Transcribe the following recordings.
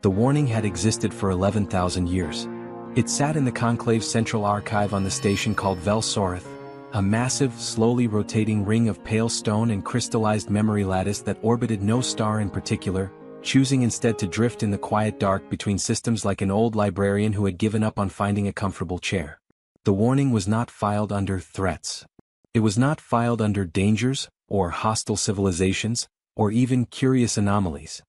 The warning had existed for 11,000 years. It sat in the Conclave's central archive on the station called Vel-Soreth, a massive, slowly rotating ring of pale stone and crystallized memory lattice that orbited no star in particular, choosing instead to drift in the quiet dark between systems like an old librarian who had given up on finding a comfortable chair. The warning was not filed under threats. It was not filed under dangers, or hostile civilizations, or even curious anomalies.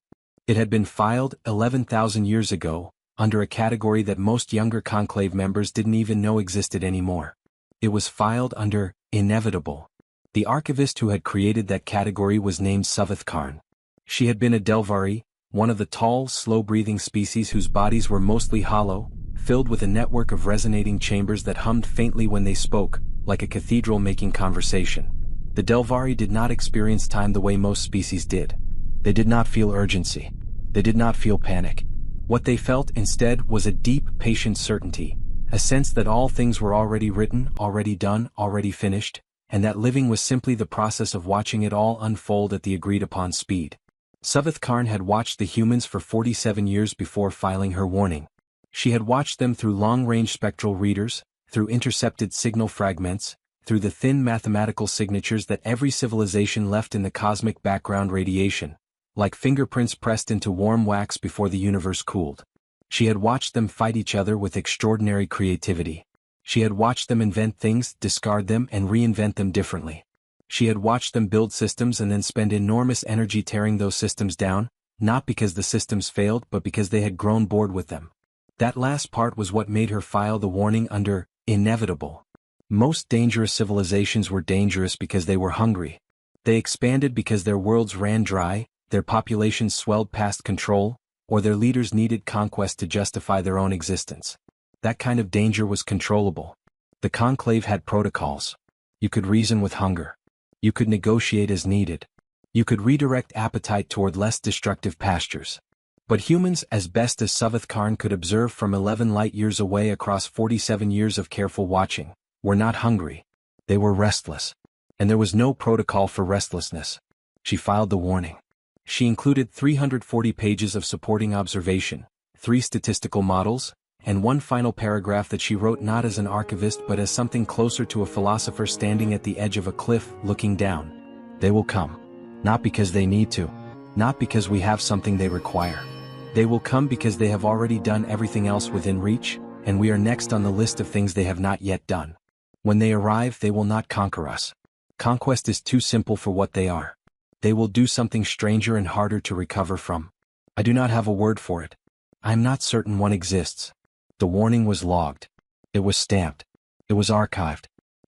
It had been filed 11,000 years ago, under a category that most younger Conclave members didn't even know existed anymore. It was filed under inevitable. The archivist who had created that category was named Suveth Karn. She had been a Delvari, one of the tall, slow-breathing species whose bodies were mostly hollow, filled with a network of resonating chambers that hummed faintly when they spoke, like a cathedral making conversation. The Delvari did not experience time the way most species did. They did not feel urgency. They did not feel panic. What they felt instead was a deep, patient certainty, a sense that all things were already written, already done, already finished, and that living was simply the process of watching it all unfold at the agreed-upon speed. Suveth Karn had watched the humans for 47 years before filing her warning. She had watched them through long-range spectral readers, through intercepted signal fragments, through the thin mathematical signatures that every civilization left in the cosmic background radiation, like fingerprints pressed into warm wax before the universe cooled. She had watched them fight each other with extraordinary creativity. She had watched them invent things, discard them, and reinvent them differently. She had watched them build systems and then spend enormous energy tearing those systems down, not because the systems failed but because they had grown bored with them. That last part was what made her file the warning under inevitable. Most dangerous civilizations were dangerous because they were hungry. They expanded because their worlds ran dry, their populations swelled past control, or their leaders needed conquest to justify their own existence. That kind of danger was controllable. The Conclave had protocols. You could reason with hunger. You could negotiate as needed. You could redirect appetite toward less destructive pastures. But humans, as best as Suveth Karn could observe from 11 light-years away across 47 years of careful watching, were not hungry. They were restless. And there was no protocol for restlessness. She filed the warning. She included 340 pages of supporting observation, 3 statistical models, and one final paragraph that she wrote not as an archivist but as something closer to a philosopher standing at the edge of a cliff, looking down. They will come. Not because they need to. Not because we have something they require. They will come because they have already done everything else within reach, and we are next on the list of things they have not yet done. When they arrive, they will not conquer us. Conquest is too simple for what they are. They will do something stranger and harder to recover from. I do not have a word for it. I am not certain one exists. The warning was logged. It was stamped. It was archived.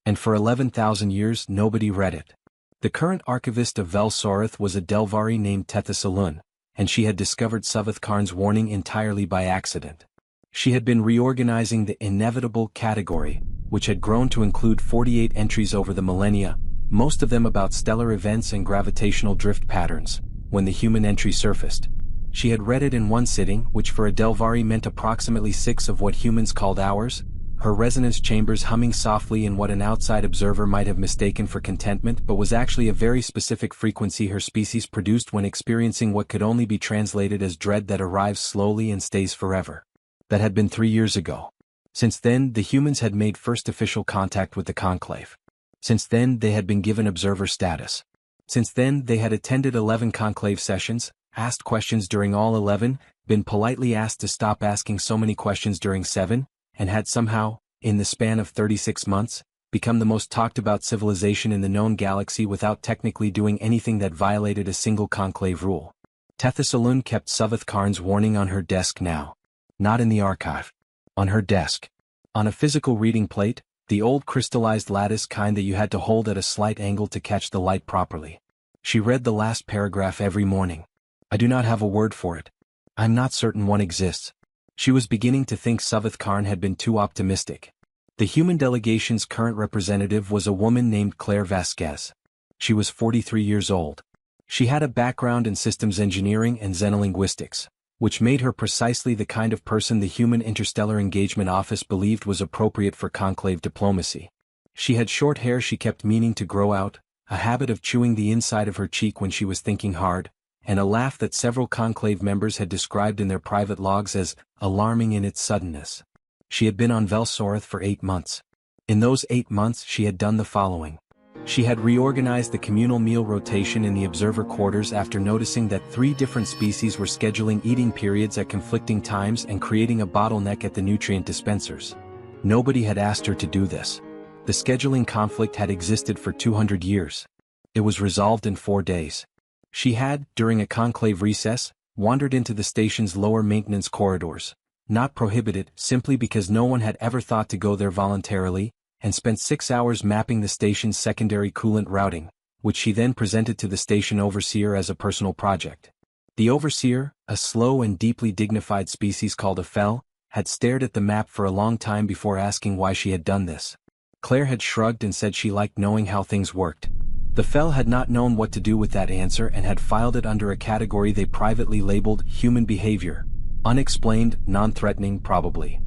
And for 11,000 years nobody read it. The current archivist of Vel-Soreth was a Delvari named Tethasalun, and she had discovered Suveth Karn's warning entirely by accident. She had been reorganizing the inevitable category, which had grown to include 48 entries over the millennia, most of them about stellar events and gravitational drift patterns, when the human entry surfaced. She had read it in one sitting, which for a Delvari meant approximately 6 of what humans called hours, her resonance chambers humming softly in what an outside observer might have mistaken for contentment but was actually a very specific frequency her species produced when experiencing what could only be translated as dread that arrives slowly and stays forever. That had been 3 years ago. Since then, the humans had made first official contact with the Conclave. Since then, they had been given observer status. Since then, they had attended 11 Conclave sessions, asked questions during all 11, been politely asked to stop asking so many questions during 7, and had somehow, in the span of 36 months, become the most talked about civilization in the known galaxy without technically doing anything that violated a single Conclave rule. Tethasalun kept Suveth Karn's warning on her desk now. Not in the archive. On her desk. On a physical reading plate, the old crystallized lattice kind that you had to hold at a slight angle to catch the light properly. She read the last paragraph every morning. I do not have a word for it. I am not certain one exists. She was beginning to think Suveth Karn had been too optimistic. The human delegation's current representative was a woman named Claire Vasquez. She was 43 years old. She had a background in systems engineering and xenolinguistics, which made her precisely the kind of person the Human Interstellar Engagement Office believed was appropriate for conclave diplomacy. She had short hair she kept meaning to grow out, a habit of chewing the inside of her cheek when she was thinking hard, and a laugh that several conclave members had described in their private logs as alarming in its suddenness. She had been on Velsorth for 8 months. In those 8 months she had done the following. She had reorganized the communal meal rotation in the observer quarters after noticing that 3 different species were scheduling eating periods at conflicting times and creating a bottleneck at the nutrient dispensers. Nobody had asked her to do this. The scheduling conflict had existed for 200 years. It was resolved in 4 days. She had, during a conclave recess, wandered into the station's lower maintenance corridors, not prohibited simply because no one had ever thought to go there voluntarily, and spent 6 hours mapping the station's secondary coolant routing, which she then presented to the station overseer as a personal project. The overseer, a slow and deeply dignified species called a fel, had stared at the map for a long time before asking why she had done this. Claire had shrugged and said she liked knowing how things worked. The fel had not known what to do with that answer and had filed it under a category they privately labeled human behavior. Unexplained, non-threatening probably.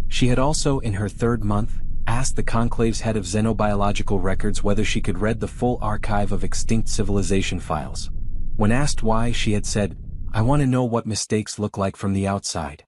She had also, in her 3rd month, asked the conclave's head of xenobiological records whether she could read the full archive of extinct civilization files. When asked why, she had said, "I want to know what mistakes look like from the outside."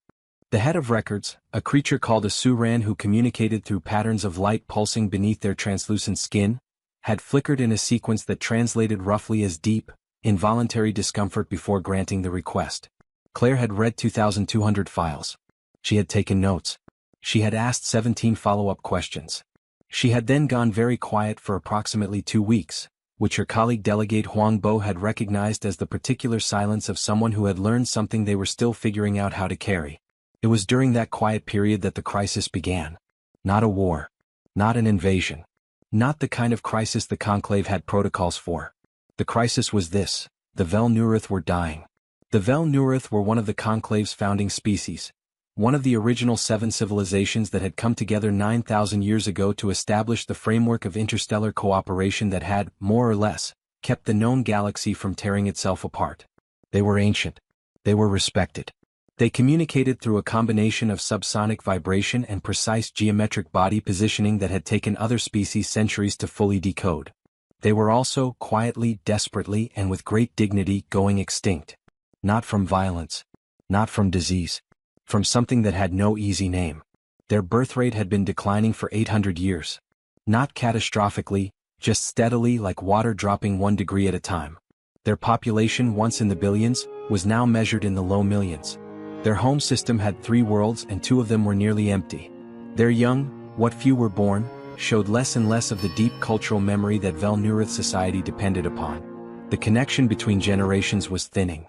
The head of records, a creature called a suran who communicated through patterns of light pulsing beneath their translucent skin, had flickered in a sequence that translated roughly as deep, involuntary discomfort before granting the request. Claire had read 2,200 files. She had taken notes. She had asked 17 follow-up questions. She had then gone very quiet for approximately 2 weeks, which her colleague delegate Huang Bo had recognized as the particular silence of someone who had learned something they were still figuring out how to carry. It was during that quiet period that the crisis began. Not a war. Not an invasion. Not the kind of crisis the conclave had protocols for. The crisis was this: the Vel Nuruth were dying. The Vel Nuruth were one of the conclave's founding species, one of the original 7 civilizations that had come together 9,000 years ago to establish the framework of interstellar cooperation that had, more or less, kept the known galaxy from tearing itself apart. They were ancient. They were respected. They communicated through a combination of subsonic vibration and precise geometric body positioning that had taken other species centuries to fully decode. They were also, quietly, desperately, and with great dignity, going extinct. Not from violence. Not from disease. From something that had no easy name. Their birth rate had been declining for 800 years. Not catastrophically, just steadily like water dropping 1 degree at a time. Their population, once in the billions, was now measured in the low millions. Their home system had 3 worlds and 2 of them were nearly empty. Their young, what few were born, showed less and less of the deep cultural memory that Vel Nuruth society depended upon. The connection between generations was thinning.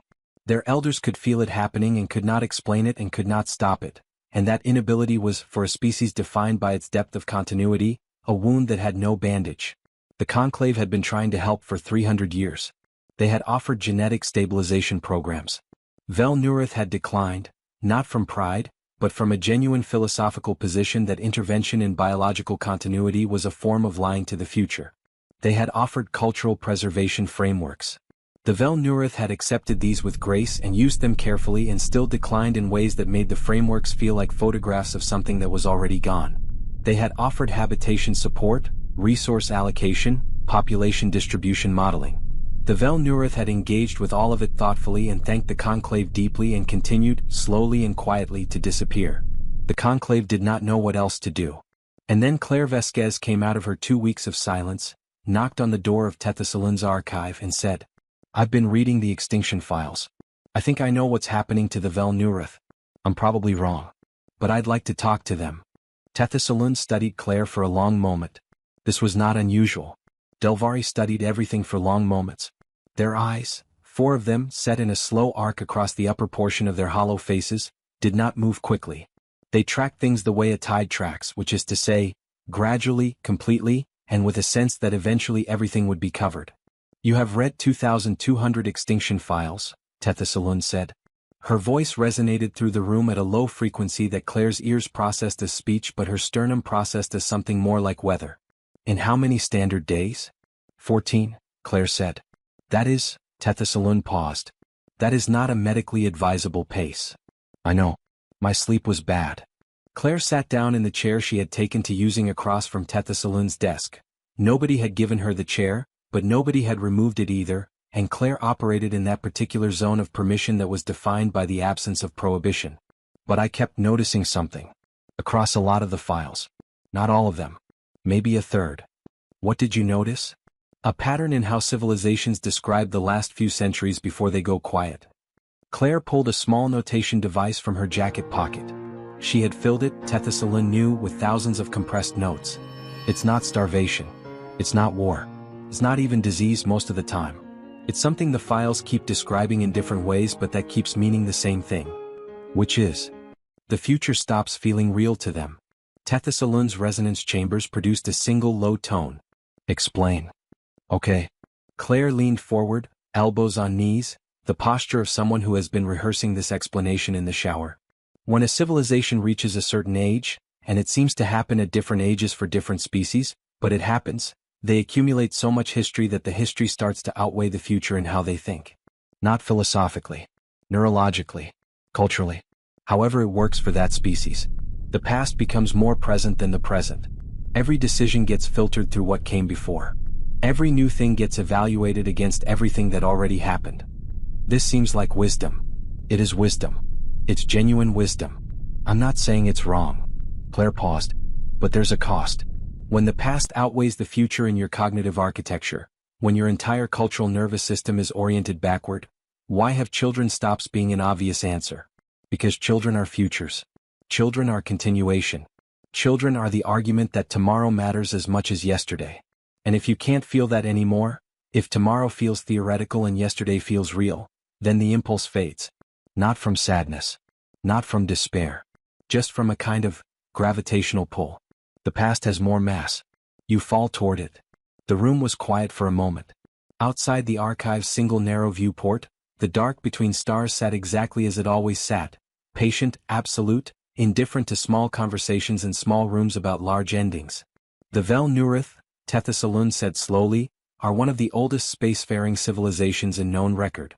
Their elders could feel it happening and could not explain it and could not stop it, and that inability was, for a species defined by its depth of continuity, a wound that had no bandage. The conclave had been trying to help for 300 years. They had offered genetic stabilization programs. Vel Nuruth had declined, not from pride, but from a genuine philosophical position that intervention in biological continuity was a form of lying to the future. They had offered cultural preservation frameworks. The Vel Nuruth had accepted these with grace and used them carefully and still declined in ways that made the frameworks feel like photographs of something that was already gone. They had offered habitation support, resource allocation, population distribution modeling. The Vel Nuruth had engaged with all of it thoughtfully and thanked the conclave deeply and continued, slowly and quietly, to disappear. The conclave did not know what else to do. And then Claire Vasquez came out of her 2 weeks of silence, knocked on the door of Tethasalun's archive and said, "I've been reading the extinction files. I think I know what's happening to the Vel Nuruth. I'm probably wrong. But I'd like to talk to them." Tethasalun studied Claire for a long moment. This was not unusual. Delvari studied everything for long moments. Their eyes, 4 of them set in a slow arc across the upper portion of their hollow faces, did not move quickly. They tracked things the way a tide tracks, which is to say, gradually, completely, and with a sense that eventually everything would be covered. "You have read 2,200 extinction files," Tethasalun said. Her voice resonated through the room at a low frequency that Claire's ears processed as speech but her sternum processed as something more like weather. "In how many standard days?" 14, Claire said. "That is," Tethasalun paused. "That is not a medically advisable pace." "I know. My sleep was bad." Claire sat down in the chair she had taken to using across from Tethasalun's desk. Nobody had given her the chair, but nobody had removed it either, and Claire operated in that particular zone of permission that was defined by the absence of prohibition. But I kept noticing something. Across a lot of the files. Not all of them. Maybe a third. What did you notice? A pattern in how civilizations describe the last few centuries before they go quiet. Claire pulled a small notation device from her jacket pocket. She had filled it, Tethys knew, with thousands of compressed notes. It's not starvation. It's not war. It's not even disease most of the time. It's something the files keep describing in different ways, but that keeps meaning the same thing. Which is, the future stops feeling real to them. Tethys resonance chambers produced a single low tone. Explain. Okay. Claire leaned forward, elbows on knees, the posture of someone who has been rehearsing this explanation in the shower. When a civilization reaches a certain age, and it seems to happen at different ages for different species, but it happens, they accumulate so much history that the history starts to outweigh the future in how they think. Not philosophically, neurologically, culturally. However it works for that species. The past becomes more present than the present. Every decision gets filtered through what came before. Every new thing gets evaluated against everything that already happened. This seems like wisdom. It is wisdom. It's genuine wisdom. I'm not saying it's wrong. Claire paused. But there's a cost. When the past outweighs the future in your cognitive architecture, when your entire cultural nervous system is oriented backward, why have children stops being an obvious answer? Because children are futures. Children are continuation. Children are the argument that tomorrow matters as much as yesterday. And if you can't feel that anymore, if tomorrow feels theoretical and yesterday feels real, then the impulse fades. Not from sadness. Not from despair. Just from a kind of gravitational pull. The past has more mass. You fall toward it. The room was quiet for a moment. Outside the archive's single narrow viewport, the dark between stars sat exactly as it always sat, patient, absolute, indifferent to small conversations in small rooms about large endings. The Vel Nurith, Tethys said slowly, are one of the oldest spacefaring civilizations in known record.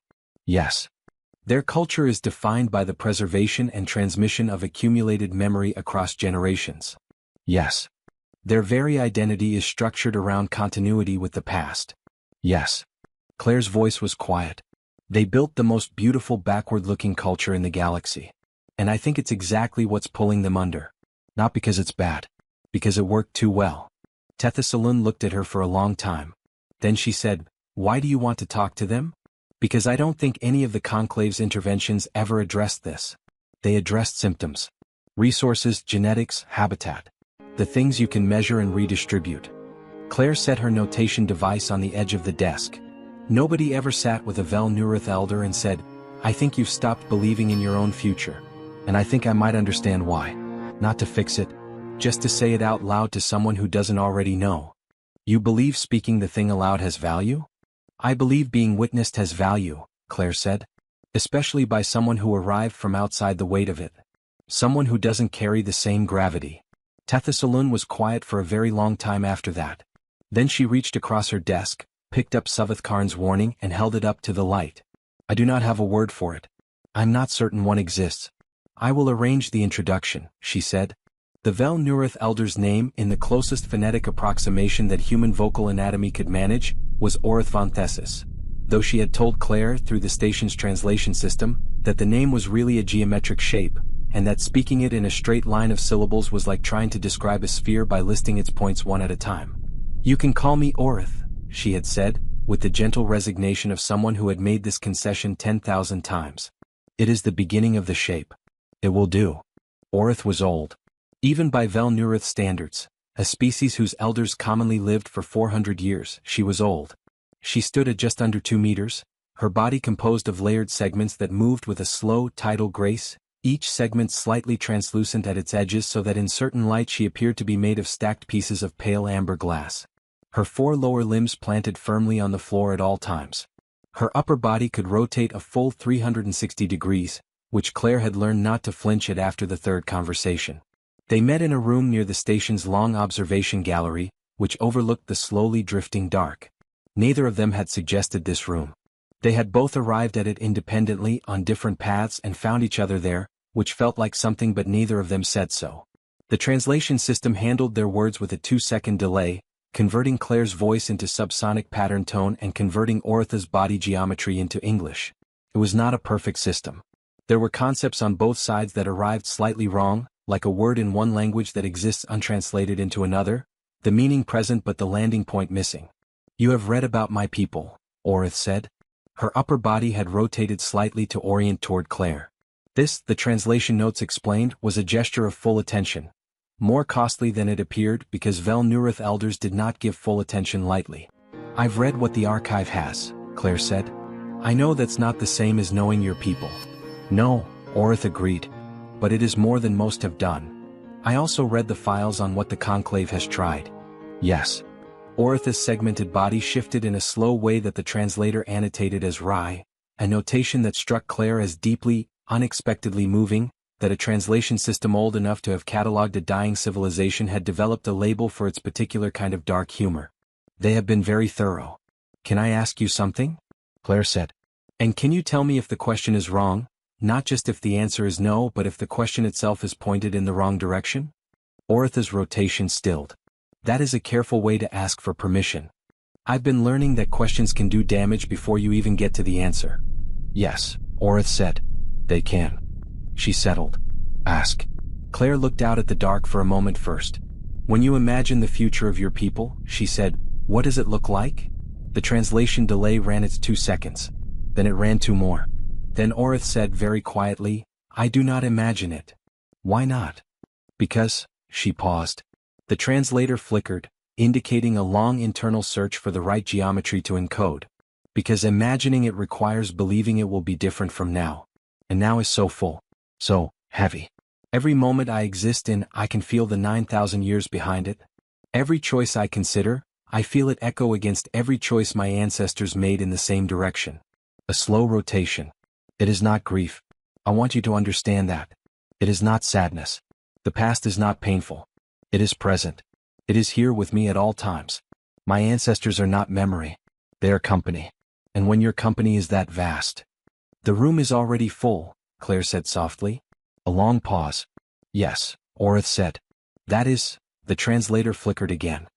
Yes. Their culture is defined by the preservation and transmission of accumulated memory across generations. Yes. Their very identity is structured around continuity with the past. Yes. Claire's voice was quiet. They built the most beautiful backward-looking culture in the galaxy. And I think it's exactly what's pulling them under. Not because it's bad. Because it worked too well. Tethys looked at her for a long time. Then she said, "Why do you want to talk to them?" "Because I don't think any of the Conclave's interventions ever addressed this. They addressed symptoms. Resources, genetics, habitat. The things you can measure and redistribute." Claire set her notation device on the edge of the desk. Nobody ever sat with a Vel Nurith elder and said, "I think you've stopped believing in your own future. And I think I might understand why." Not to fix it. Just to say it out loud to someone who doesn't already know. "You believe speaking the thing aloud has value?" "I believe being witnessed has value," Claire said. "Especially by someone who arrived from outside the weight of it. Someone who doesn't carry the same gravity." Tethys was quiet for a very long time after that. Then she reached across her desk, picked up Suveth Karn's warning and held it up to the light. "I do not have a word for it. I'm not certain one exists. I will arrange the introduction," she said. The Vel Nurith elder's name, in the closest phonetic approximation that human vocal anatomy could manage, was Orith von Thessis. Though she had told Claire, through the station's translation system, that the name was really a geometric shape, and that speaking it in a straight line of syllables was like trying to describe a sphere by listing its points one at a time. "You can call me Orith," she had said, with the gentle resignation of someone who had made this concession 10,000 times. "It is the beginning of the shape. It will do." Orith was old. Even by Vel Nurith standards, a species whose elders commonly lived for 400 years, she was old. She stood at just under 2 meters, her body composed of layered segments that moved with a slow, tidal grace, each segment slightly translucent at its edges so that in certain light she appeared to be made of stacked pieces of pale amber glass. Her 4 lower limbs planted firmly on the floor at all times. Her upper body could rotate a full 360 degrees, which Claire had learned not to flinch at after the third conversation. They met in a room near the station's long observation gallery, which overlooked the slowly drifting dark. Neither of them had suggested this room. They had both arrived at it independently on different paths and found each other there, which felt like something, but neither of them said so. The translation system handled their words with a 2-second delay, converting Claire's voice into subsonic pattern tone and converting Oritha's body geometry into English. It was not a perfect system. There were concepts on both sides that arrived slightly wrong, like a word in one language that exists untranslated into another, the meaning present but the landing point missing. "You have read about my people," Orith said. Her upper body had rotated slightly to orient toward Claire. This, the translation notes explained, was a gesture of full attention. More costly than it appeared because Vel Nurith elders did not give full attention lightly. "I've read what the archive has," Claire said. "I know that's not the same as knowing your people." "No," Orith agreed. "But it is more than most have done. I also read the files on what the Conclave has tried." "Yes." Oritha's segmented body shifted in a slow way that the translator annotated as Rai, a notation that struck Claire as deeply, unexpectedly moving, that a translation system old enough to have catalogued a dying civilization had developed a label for its particular kind of dark humor. "They have been very thorough. Can I ask you something?" Claire said. "And can you tell me if the question is wrong, not just if the answer is no but if the question itself is pointed in the wrong direction?" Oritha's rotation stilled. "That is a careful way to ask for permission. I've been learning that questions can do damage before you even get to the answer." "Yes," Orith said. "They can." She settled. "Ask." Claire looked out at the dark for a moment first. "When you imagine the future of your people," she said, "what does it look like?" The translation delay ran its 2 seconds. Then it ran 2 more. Then Orith said very quietly, "I do not imagine it." "Why not?" "Because," she paused. The translator flickered, indicating a long internal search for the right geometry to encode. "Because imagining it requires believing it will be different from now. And now is so full. So heavy. Every moment I exist in, I can feel the 9,000 years behind it. Every choice I consider, I feel it echo against every choice my ancestors made in the same direction." A slow rotation. "It is not grief. I want you to understand that. It is not sadness. The past is not painful. It is present. It is here with me at all times. My ancestors are not memory. They are company. And when your company is that vast." "The room is already full," Claire said softly. A long pause. "Yes," Orith said. "That is," the translator flickered again.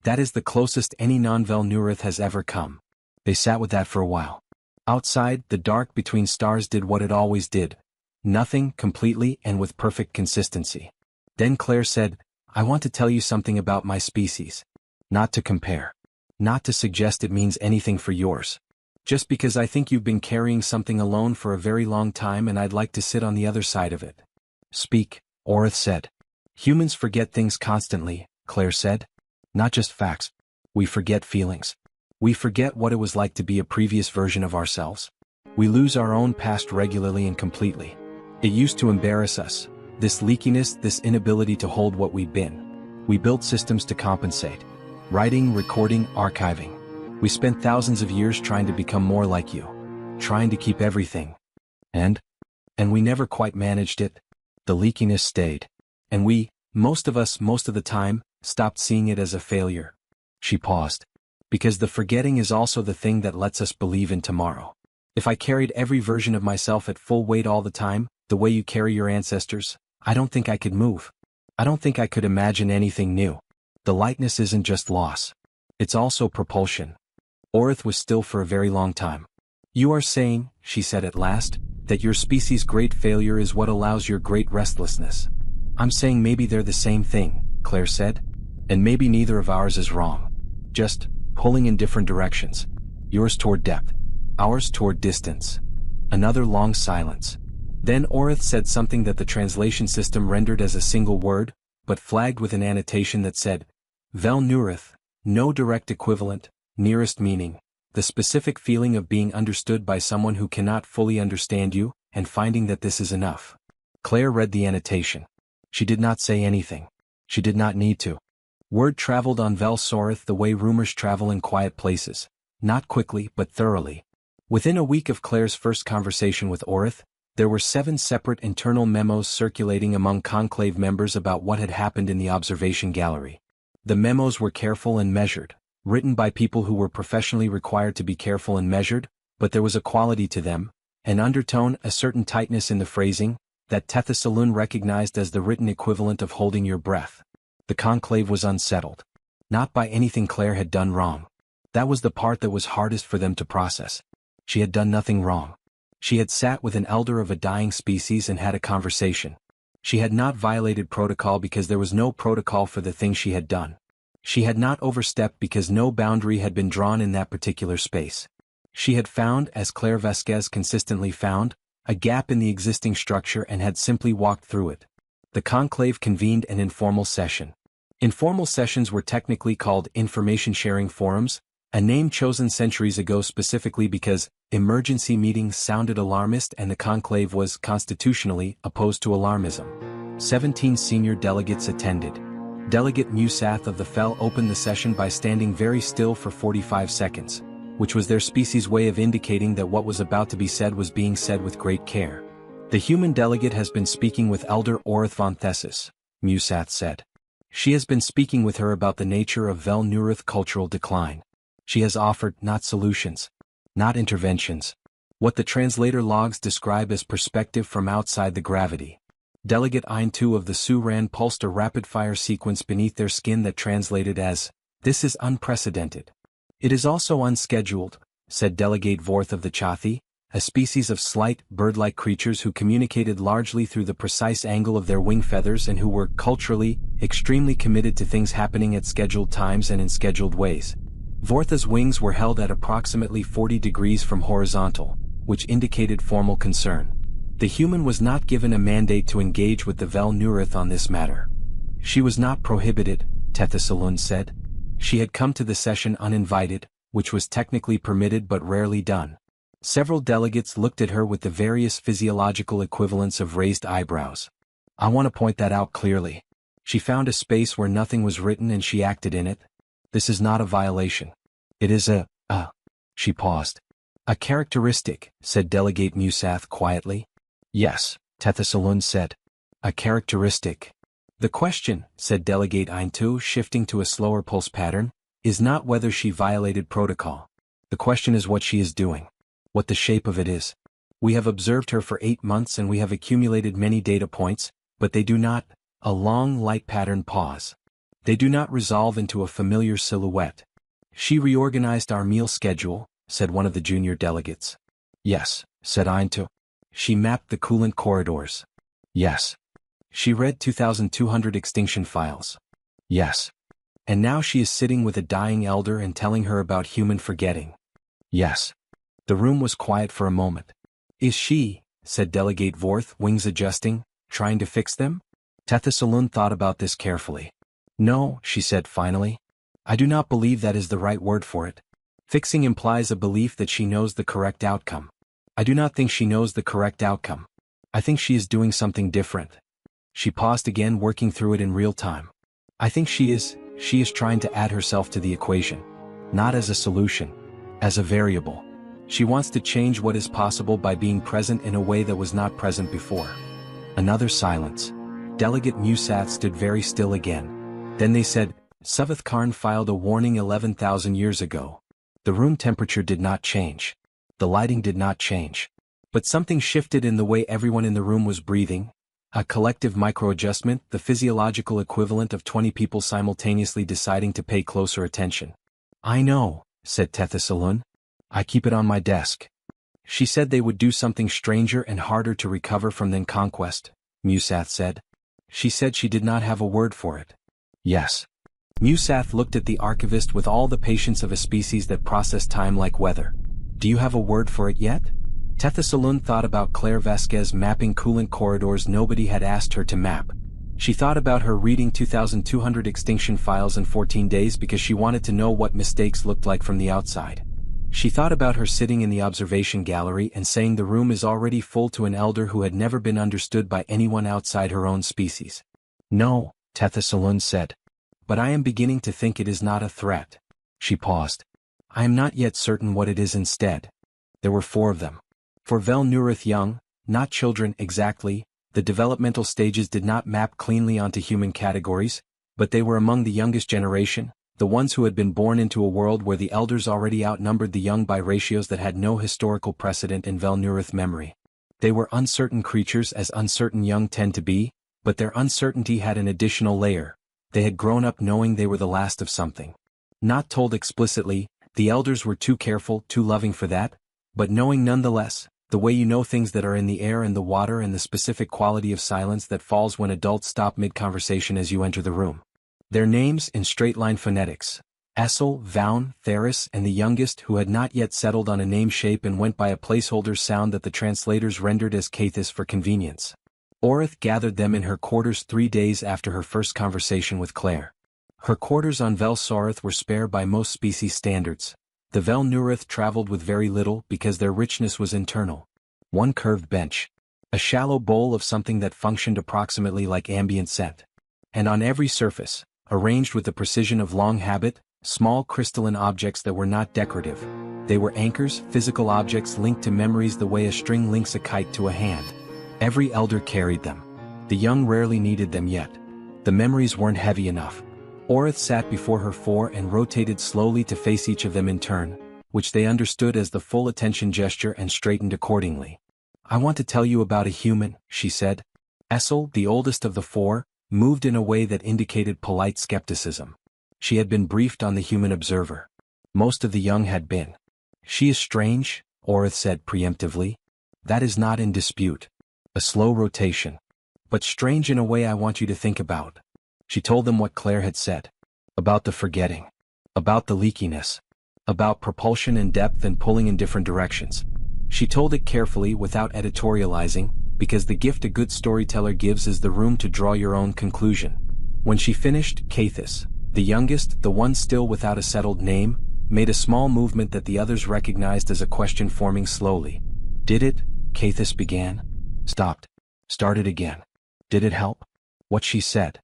"That is the closest any non-Vel Nurith has ever come." They sat with that for a while. Outside, the dark between stars did what it always did. Nothing, completely and with perfect consistency. Then Claire said, "I want to tell you something about my species. Not to compare. Not to suggest it means anything for yours. Just because I think you've been carrying something alone for a very long time and I'd like to sit on the other side of it." "Speak," Orith said. "Humans forget things constantly," Claire said. "Not just facts. We forget feelings. We forget what it was like to be a previous version of ourselves. We lose our own past regularly and completely. It used to embarrass us, this leakiness, this inability to hold what we've been. We built systems to compensate. Writing, recording, archiving. We spent thousands of years trying to become more like you. Trying to keep everything. And we never quite managed it. The leakiness stayed. And we, most of us most of the time, stopped seeing it as a failure." She paused. "Because the forgetting is also the thing that lets us believe in tomorrow. If I carried every version of myself at full weight all the time, the way you carry your ancestors, I don't think I could move. I don't think I could imagine anything new. The lightness isn't just loss. It's also propulsion." Orith was still for a very long time. "You are saying," she said at last, "that your species' great failure is what allows your great restlessness." "I'm saying maybe they're the same thing," Claire said. "And maybe neither of ours is wrong. Just pulling in different directions. Yours toward depth. Ours toward distance." Another long silence. Then Orith said something that the translation system rendered as a single word, but flagged with an annotation that said, "Vel Nurith, no direct equivalent, nearest meaning, the specific feeling of being understood by someone who cannot fully understand you, and finding that this is enough." Claire read the annotation. She did not say anything. She did not need to. Word traveled on Vel Sorith the way rumors travel in quiet places, not quickly but thoroughly. Within a week of Claire's first conversation with Orith, there were 7 separate internal memos circulating among Conclave members about what had happened in the observation gallery. The memos were careful and measured, written by people who were professionally required to be careful and measured, but there was a quality to them, an undertone, a certain tightness in the phrasing, that Tethys Saloon recognized as the written equivalent of holding your breath. The conclave was unsettled. Not by anything Claire had done wrong. That was the part that was hardest for them to process. She had done nothing wrong. She had sat with an elder of a dying species and had a conversation. She had not violated protocol because there was no protocol for the thing she had done. She had not overstepped because no boundary had been drawn in that particular space. She had found, as Claire Vasquez consistently found, a gap in the existing structure and had simply walked through it. The conclave convened an informal session. Informal sessions were technically called information-sharing forums, a name chosen centuries ago specifically because emergency meetings sounded alarmist and the conclave was constitutionally opposed to alarmism. 17 senior delegates attended. Delegate Musath of the Fel opened the session by standing very still for 45 seconds, which was their species' way of indicating that what was about to be said was being said with great care. The human delegate has been speaking with Elder Orith von Thessus, Musath said. She has been speaking with her about the nature of Vel Nurith cultural decline. She has offered not solutions, not interventions. What the translator logs describe as perspective from outside the gravity. Delegate Ein-2 of the Su-Ran pulsed a rapid-fire sequence beneath their skin that translated as, "This is unprecedented." "It is also unscheduled," said Delegate Vorth of the Chathi, a species of slight, bird-like creatures who communicated largely through the precise angle of their wing feathers and who were, culturally, extremely committed to things happening at scheduled times and in scheduled ways. Vortha's wings were held at approximately 40 degrees from horizontal, which indicated formal concern. The human was not given a mandate to engage with the Vel Nurith on this matter. She was not prohibited, Tethasalun said. She had come to the session uninvited, which was technically permitted but rarely done. Several delegates looked at her with the various physiological equivalents of raised eyebrows. "I want to point that out clearly. She found a space where nothing was written and she acted in it. This is not a violation. It is she paused. "A characteristic," said Delegate Musath quietly. "Yes," Tethasalun said. "A characteristic." "The question," said Delegate Ein-2, shifting to a slower pulse pattern, "is not whether she violated protocol. The question is what she is doing. What the shape of it is. We have observed her for 8 months and we have accumulated many data points, but they do not, a long light pattern pause. They do not resolve into a familiar silhouette." "She reorganized our meal schedule," said one of the junior delegates. "Yes," said Ein-2. "She mapped the coolant corridors." "Yes." "She read 2,200 extinction files." "Yes." "And now she is sitting with a dying elder and telling her about human forgetting." "Yes." The room was quiet for a moment. "Is she," said Delegate Vorth, wings adjusting, "trying to fix them?" Tethasalun thought about this carefully. "No," she said finally. "I do not believe that is the right word for it. Fixing implies a belief that she knows the correct outcome. I do not think she knows the correct outcome. I think she is doing something different." She paused again, working through it in real time. "I think she is trying to add herself to the equation. Not as a solution. As a variable. She wants to change what is possible by being present in a way that was not present before." Another silence. Delegate Musath stood very still again. Then they said, "Savath Karn filed a warning 11,000 years ago." The room temperature did not change. The lighting did not change. But something shifted in the way everyone in the room was breathing. A collective microadjustment, the physiological equivalent of 20 people simultaneously deciding to pay closer attention. "I know," said Tethasalun. "I keep it on my desk." "She said they would do something stranger and harder to recover from than conquest," Musath said. "She said she did not have a word for it." "Yes." Musath looked at the archivist with all the patience of a species that processed time like weather. "Do you have a word for it yet?" Tethasalun thought about Claire Vasquez mapping coolant corridors nobody had asked her to map. She thought about her reading 2,200 extinction files in 14 days because she wanted to know what mistakes looked like from the outside. She thought about her sitting in the observation gallery and saying the room is already full to an elder who had never been understood by anyone outside her own species. "No," Tethasalun said. "But I am beginning to think it is not a threat." She paused. "I am not yet certain what it is instead." There were 4 of them. For Vel Nurith young, not children exactly, the developmental stages did not map cleanly onto human categories, but they were among the youngest generation, the ones who had been born into a world where the elders already outnumbered the young by ratios that had no historical precedent in Vel Nurith memory. They were uncertain creatures as uncertain young tend to be, but their uncertainty had an additional layer, They had grown up knowing they were the last of something. Not told explicitly, the elders were too careful, too loving for that, but knowing nonetheless, the way you know things that are in the air and the water and the specific quality of silence that falls when adults stop mid-conversation as you enter the room. Their names in straight-line phonetics: Essel, Vaun, Theris, and the youngest, who had not yet settled on a name shape and went by a placeholder sound that the translators rendered as Cathis for convenience. Orith gathered them in her quarters 3 days after her first conversation with Claire. Her quarters on Vel Sorith were spare by most species standards. The Vel Nurith traveled with very little because their richness was internal. One curved bench. A shallow bowl of something that functioned approximately like ambient scent. And on every surface, arranged with the precision of long habit, small crystalline objects that were not decorative. They were anchors, physical objects linked to memories the way a string links a kite to a hand. Every elder carried them. The young rarely needed them yet. The memories weren't heavy enough. Orith sat before her four and rotated slowly to face each of them in turn, which they understood as the full attention gesture and straightened accordingly. "I want to tell you about a human," she said. Essel, the oldest of the four, moved in a way that indicated polite skepticism. She had been briefed on the human observer. Most of the young had been. "She is strange," Orith said preemptively. "That is not in dispute." A slow rotation. "But strange in a way I want you to think about." She told them what Claire had said. About the forgetting. About the leakiness. About propulsion and depth and pulling in different directions. She told it carefully without editorializing, because the gift a good storyteller gives is the room to draw your own conclusion. When she finished, Cathis, the youngest, the one still without a settled name, made a small movement that the others recognized as a question forming slowly. "Did it?" Cathis began. Stopped. Started again. "Did it help?" What she said.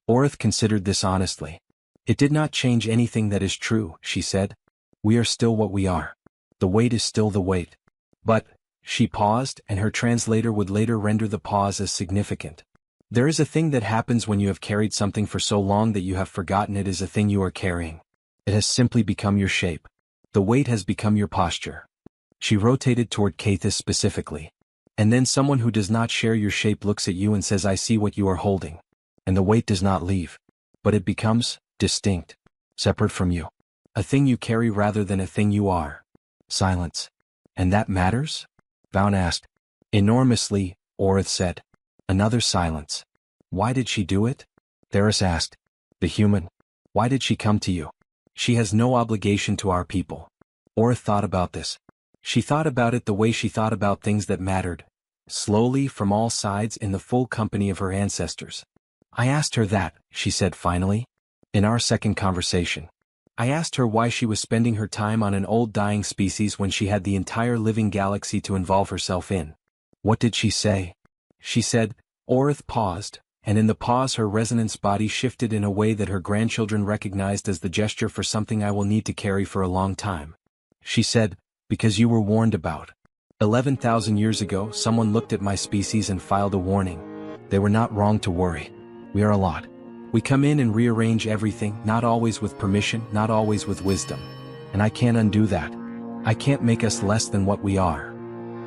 Orith considered this honestly. "It did not change anything that is true," she said. "We are still what we are. The weight is still the weight. But," she paused, and her translator would later render the pause as significant. "There is a thing that happens when you have carried something for so long that you have forgotten it is a thing you are carrying. It has simply become your shape. The weight has become your posture." She rotated toward Cathis specifically. "And then someone who does not share your shape looks at you and says, 'I see what you are holding.' And the weight does not leave. But it becomes distinct. Separate from you. A thing you carry rather than a thing you are." Silence. "And that matters?" Vaun asked. "Enormously," Orith said. Another silence. "Why did she do it?" Theris asked. "The human. Why did she come to you?" "She has no obligation to our people." Orith thought about this. She thought about it the way she thought about things that mattered. Slowly, from all sides, in the full company of her ancestors. "I asked her that," she said finally. "In our second conversation. I asked her why she was spending her time on an old dying species when she had the entire living galaxy to involve herself in." "What did she say?" "She said," Orith paused, and in the pause her resonance body shifted in a way that her grandchildren recognized as the gesture for something I will need to carry for a long time. She said, "Because you were warned about. 11,000 years ago someone looked at my species and filed a warning. They were not wrong to worry. We are a lot. We come in and rearrange everything, not always with permission, not always with wisdom. And I can't undo that. I can't make us less than what we are."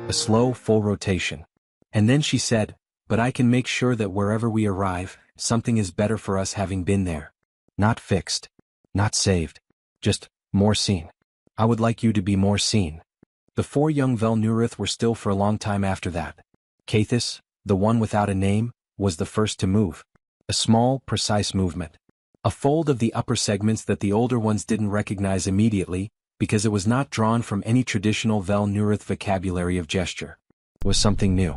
A slow, full rotation. And then she said, "But I can make sure that wherever we arrive, something is better for us having been there. Not fixed. Not saved. Just more seen. I would like you to be more seen." The four young Vel Nurith were still for a long time after that. Cathis, the one without a name, was the first to move. A small, precise movement. A fold of the upper segments that the older ones didn't recognize immediately, because it was not drawn from any traditional Vel Nurith vocabulary of gesture. It was something new.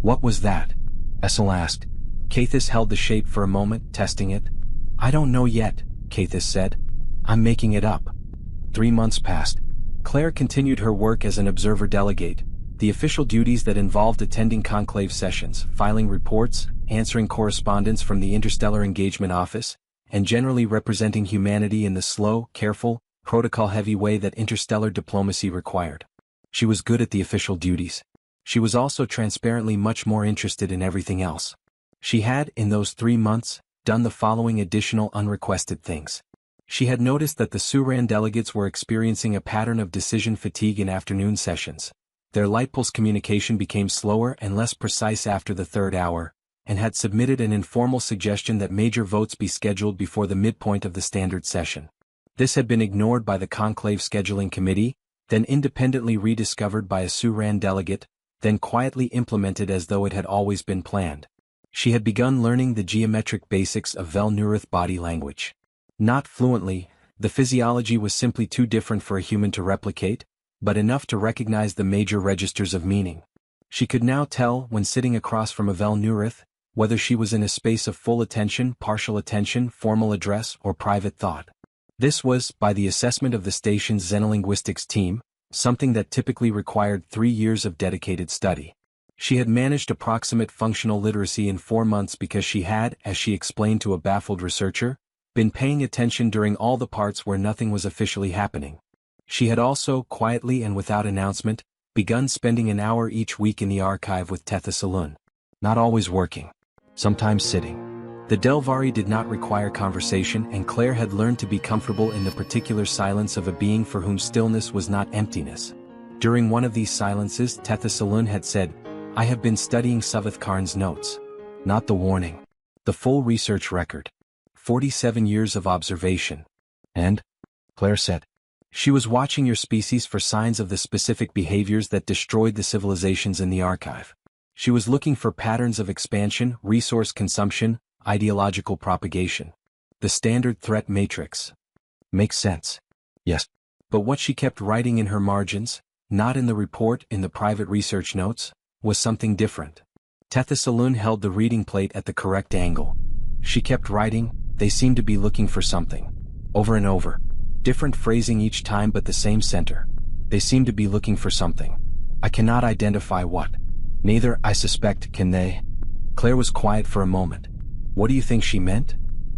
"What was that?" Essel asked. Cathis held the shape for a moment, testing it. "I don't know yet," Cathis said. "I'm making it up." 3 months passed. Claire continued her work as an observer delegate, the official duties that involved attending conclave sessions, filing reports, answering correspondence from the Interstellar Engagement Office, and generally representing humanity in the slow, careful, protocol-heavy way that interstellar diplomacy required. She was good at the official duties. She was also transparently much more interested in everything else. She had, in those 3 months, done the following additional unrequested things. She had noticed that the Suran delegates were experiencing a pattern of decision fatigue in afternoon sessions. Their light pulse communication became slower and less precise after the 3rd hour, and had submitted an informal suggestion that major votes be scheduled before the midpoint of the standard session. This had been ignored by the conclave scheduling committee, then independently rediscovered by a Suran delegate, then quietly implemented as though it had always been planned. She had begun learning the geometric basics of Vel-Nuruth body language. Not fluently, the physiology was simply too different for a human to replicate, but enough to recognize the major registers of meaning. She could now tell, when sitting across from a Vel-Nuruth, whether she was in a space of full attention, partial attention, formal address, or private thought. This was, by the assessment of the station's xenolinguistics team, something that typically required 3 years of dedicated study. She had managed approximate functional literacy in 4 months because she had, as she explained to a baffled researcher, been paying attention during all the parts where nothing was officially happening. She had also, quietly and without announcement, begun spending an hour each week in the archive with Tetha Saloon. Not always working. Sometimes sitting. The Delvari did not require conversation, and Claire had learned to be comfortable in the particular silence of a being for whom stillness was not emptiness. During one of these silences, Tetha Saloon had said, "I have been studying Savath Karn's notes. Not the warning. The full research record. 47 years of observation." "And?" Claire said. "She was watching your species for signs of the specific behaviors that destroyed the civilizations in the archive. She was looking for patterns of expansion, resource consumption, ideological propagation. The standard threat matrix." "Makes sense." "Yes." But what she kept writing in her margins, not in the report, in the private research notes, was something different. Tetha Saloon held the reading plate at the correct angle. She kept writing, "They seemed to be looking for something." Over and over. Different phrasing each time but the same center. "They seem to be looking for something. I cannot identify what. Neither, I suspect, can they." Claire was quiet for a moment. "What do you think she meant?"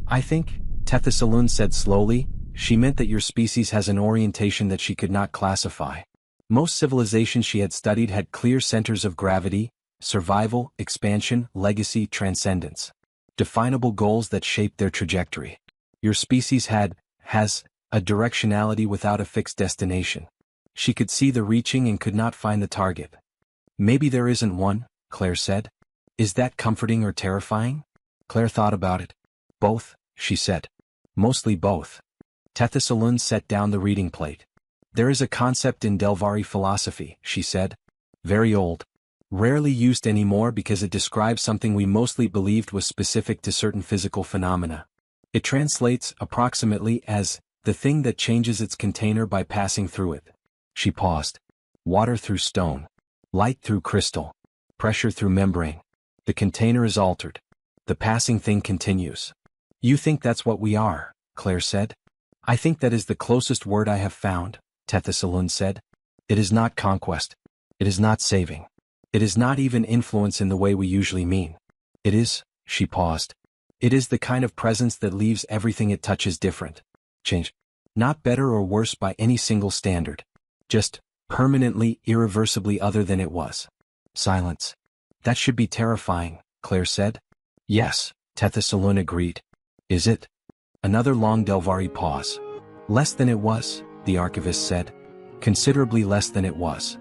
"I think," Tetha Saloon said slowly, "she meant that your species has an orientation that she could not classify. Most civilizations she had studied had clear centers of gravity, survival, expansion, legacy, transcendence. Definable goals that shaped their trajectory. Your species has, a directionality without a fixed destination. She could see the reaching and could not find the target." "Maybe there isn't one," Claire said. "Is that comforting or terrifying?" Claire thought about it. "Both," she said. "Mostly both." Tetha Saloon set down the reading plate. "There is a concept in Delvari philosophy," she said. "Very old. Rarely used anymore because it describes something we mostly believed was specific to certain physical phenomena. It translates, approximately, as, the thing that changes its container by passing through it." She paused. "Water through stone. Light through crystal. Pressure through membrane. The container is altered. The passing thing continues." "You think that's what we are," Claire said. "I think that is the closest word I have found," Tetha Saloon said. "It is not conquest. It is not saving. It is not even influence in the way we usually mean. It is," she paused. "It is the kind of presence that leaves everything it touches different. Change. Not better or worse by any single standard. Just, permanently, irreversibly other than it was." Silence. "That should be terrifying," Claire said. "Yes," Tetha Saloon agreed. "Is it?" Another long Delvari pause. "Less than it was," the archivist said. "Considerably less than it was."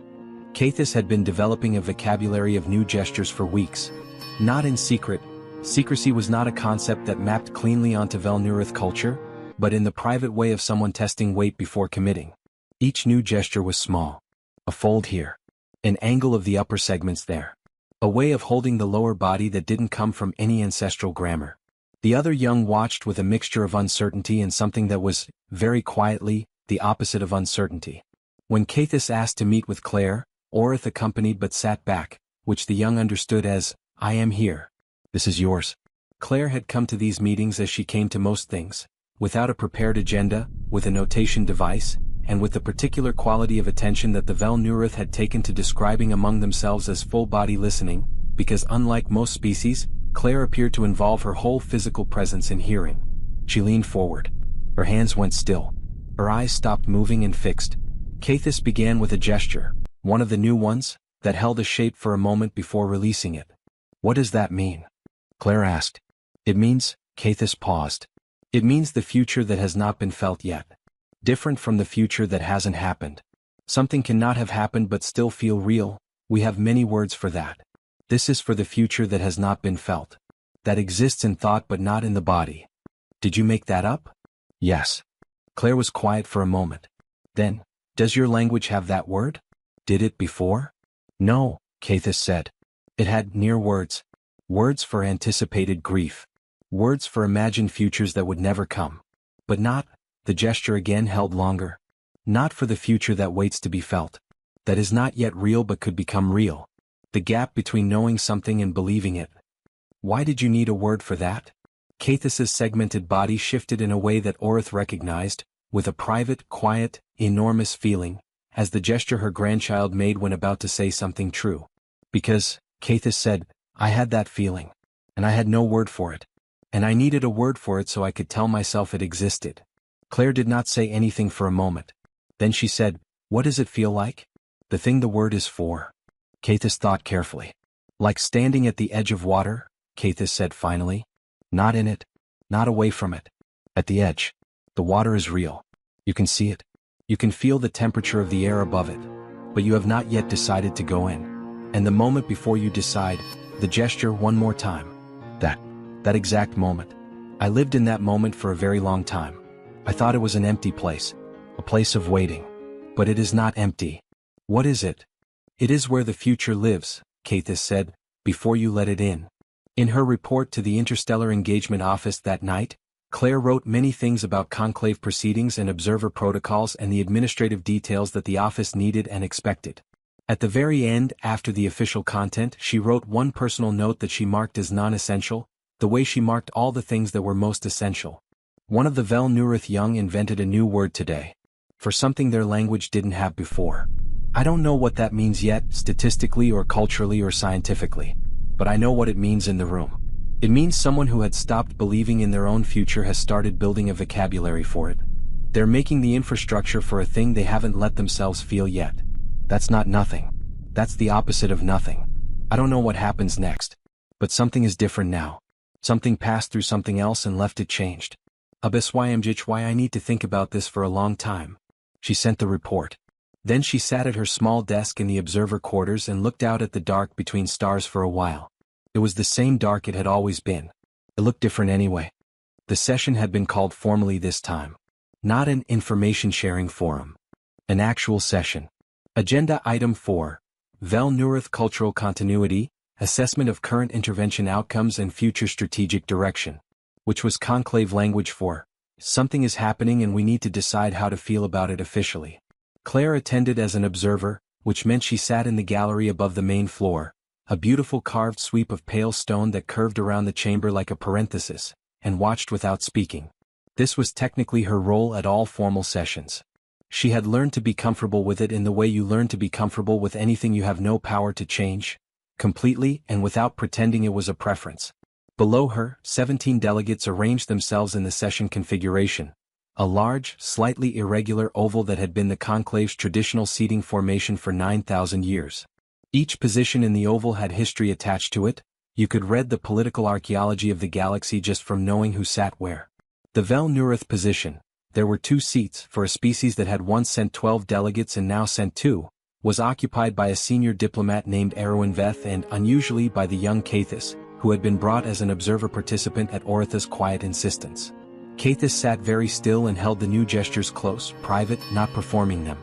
Cathis had been developing a vocabulary of new gestures for weeks. Not in secret. Secrecy was not a concept that mapped cleanly onto Vel-Nuruth culture, but in the private way of someone testing weight before committing. Each new gesture was small. A fold here. An angle of the upper segments there. A way of holding the lower body that didn't come from any ancestral grammar. The other young watched with a mixture of uncertainty and something that was, very quietly, the opposite of uncertainty. When Cathis asked to meet with Claire, Orith accompanied but sat back, which the young understood as, "I am here. This is yours." Claire had come to these meetings as she came to most things, without a prepared agenda, with a notation device, and with the particular quality of attention that the Vel-Nuruth had taken to describing among themselves as full-body listening, because unlike most species, Claire appeared to involve her whole physical presence in hearing. She leaned forward. Her hands went still. Her eyes stopped moving and fixed. Cathis began with a gesture, one of the new ones, that held a shape for a moment before releasing it. "What does that mean?" Claire asked. "It means," Cathis paused. "It means the future that has not been felt yet. Different from the future that hasn't happened. Something cannot have happened but still feel real. We have many words for that. This is for the future that has not been felt." That exists in thought but not in the body. Did you make that up? Yes. Claire was quiet for a moment. Then, does your language have that word? Did it before? No, Cathis said. It had near words. Words for anticipated grief. Words for imagined futures that would never come. But not, the gesture again held longer. Not for the future that waits to be felt. That is not yet real but could become real. The gap between knowing something and believing it. Why did you need a word for that? Cathis's segmented body shifted in a way that Orith recognized, with a private, quiet, enormous feeling, as the gesture her grandchild made when about to say something true. Because, Cathis said, I had that feeling. And I had no word for it. And I needed a word for it so I could tell myself it existed. Claire did not say anything for a moment. Then she said, what does it feel like? The thing the word is for. Cathis thought carefully. Like standing at the edge of water, Cathis said finally. Not in it. Not away from it. At the edge. The water is real. You can see it. You can feel the temperature of the air above it. But you have not yet decided to go in. And the moment before you decide, the gesture one more time. That exact moment. I lived in that moment for a very long time. I thought it was an empty place. A place of waiting. But it is not empty. What is it? It is where the future lives, Cathis said, before you let it in. In her report to the Interstellar Engagement Office that night, Claire wrote many things about conclave proceedings and observer protocols and the administrative details that the office needed and expected. At the very end, after the official content, she wrote one personal note that she marked as non-essential, the way she marked all the things that were most essential. One of the Vel Nurith Young invented a new word today. For something their language didn't have before. I don't know what that means yet, statistically or culturally or scientifically. But I know what it means in the room. It means someone who had stopped believing in their own future has started building a vocabulary for it. They're making the infrastructure for a thing they haven't let themselves feel yet. That's not nothing. That's the opposite of nothing. I don't know what happens next. But something is different now. Something passed through something else and left it changed. HFY I need to think about this for a long time. She sent the report. Then she sat at her small desk in the observer quarters and looked out at the dark between stars for a while. It was the same dark it had always been. It looked different anyway. The session had been called formally this time. Not an information-sharing forum. An actual session. Agenda Item 4. Vel Nurith Cultural Continuity, Assessment of Current Intervention Outcomes and Future Strategic Direction. Which was conclave language for, something is happening and we need to decide how to feel about it officially. Claire attended as an observer, which meant she sat in the gallery above the main floor, a beautiful carved sweep of pale stone that curved around the chamber like a parenthesis, and watched without speaking. This was technically her role at all formal sessions. She had learned to be comfortable with it in the way you learn to be comfortable with anything you have no power to change, completely and without pretending it was a preference. Below her, 17 delegates arranged themselves in the session configuration, a large, slightly irregular oval that had been the conclave's traditional seating formation for 9,000 years. Each position in the oval had history attached to it. You could read the political archaeology of the galaxy just from knowing who sat where. The Vel Nurith position, there were 2 seats for a species that had once sent 12 delegates and now sent 2, was occupied by a senior diplomat named Erwin Veth and, unusually, by the young Cathis, who had been brought as an observer participant at Oritha's quiet insistence. Cathis sat very still and held the new gestures close, private, not performing them.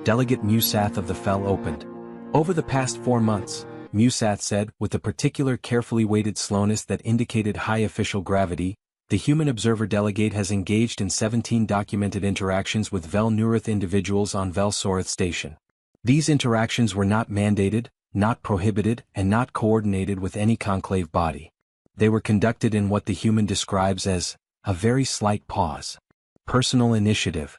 Delegate Musath of the Fel opened. Over the past 4 months, Musath said, with a particular carefully weighted slowness that indicated high official gravity, the human observer delegate has engaged in 17 documented interactions with Vel Nurith individuals on Vel Sorith Station. These interactions were not mandated, not prohibited, and not coordinated with any conclave body. They were conducted in what the human describes as a very slight pause. Personal initiative.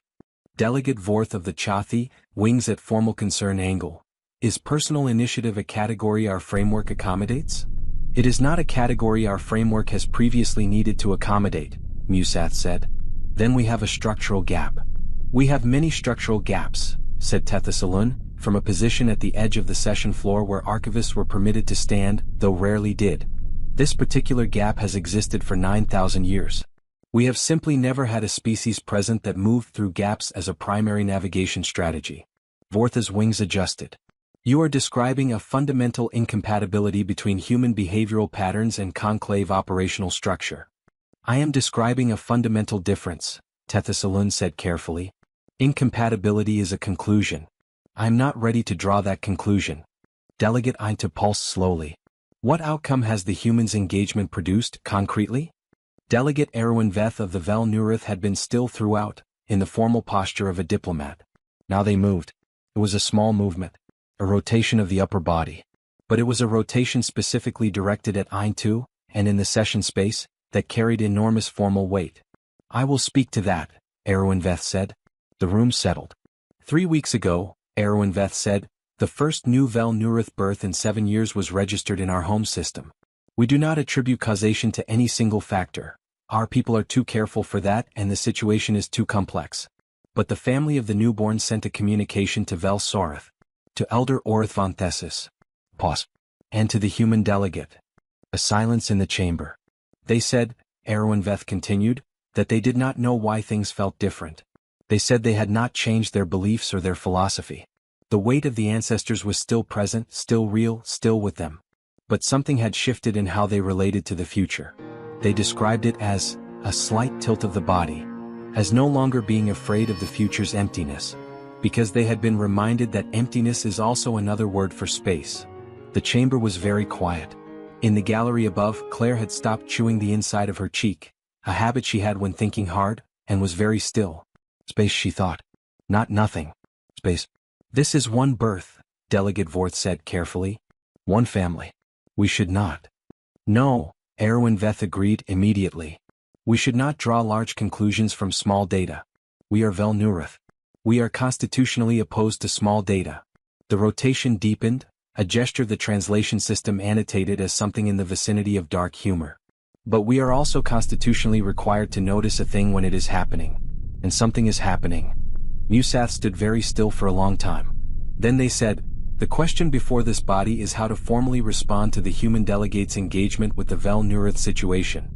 Delegate Vorth of the Chathi, wings at formal concern angle. Is personal initiative a category our framework accommodates? It is not a category our framework has previously needed to accommodate, Musath said. Then we have a structural gap. We have many structural gaps, said Tethasalun, from a position at the edge of the session floor where archivists were permitted to stand, though rarely did. This particular gap has existed for 9,000 years. We have simply never had a species present that moved through gaps as a primary navigation strategy. Vortha's wings adjusted. You are describing a fundamental incompatibility between human behavioral patterns and conclave operational structure. I am describing a fundamental difference, Tethasalun said carefully. Incompatibility is a conclusion. I am not ready to draw that conclusion. Delegate Ainta pulsed slowly. What outcome has the humans' engagement produced, concretely? Delegate Erwin Veth of the Vel Nurith had been still throughout, in the formal posture of a diplomat. Now they moved. It was a small movement, a rotation of the upper body. But it was a rotation specifically directed at Aintu, and in the session space, that carried enormous formal weight. I will speak to that, Erwin Veth said. The room settled. 3 weeks ago, Erwin Veth said, the first new Vel Nurith birth in 7 years was registered in our home system. We do not attribute causation to any single factor. Our people are too careful for that and the situation is too complex. But the family of the newborn sent a communication to Vel Sorith, to Elder Orith von Thessis, pause, and to the human delegate. A silence in the chamber. They said, Erwin Veth continued, that they did not know why things felt different. They said they had not changed their beliefs or their philosophy. The weight of the ancestors was still present, still real, still with them. But something had shifted in how they related to the future. They described it as a slight tilt of the body, as no longer being afraid of the future's emptiness, because they had been reminded that emptiness is also another word for space. The chamber was very quiet. In the gallery above, Claire had stopped chewing the inside of her cheek, a habit she had when thinking hard, and was very still. Space, she thought. Not nothing. Space. This is one birth, Delegate Vorth said carefully. One family. We should not. No, Erwin Veth agreed immediately. We should not draw large conclusions from small data. We are Vel Nurith. We are constitutionally opposed to small data. The rotation deepened, a gesture the translation system annotated as something in the vicinity of dark humor. But we are also constitutionally required to notice a thing when it is happening. And something is happening. Musath stood very still for a long time. Then they said, the question before this body is how to formally respond to the human delegate's engagement with the Vel Nurith situation.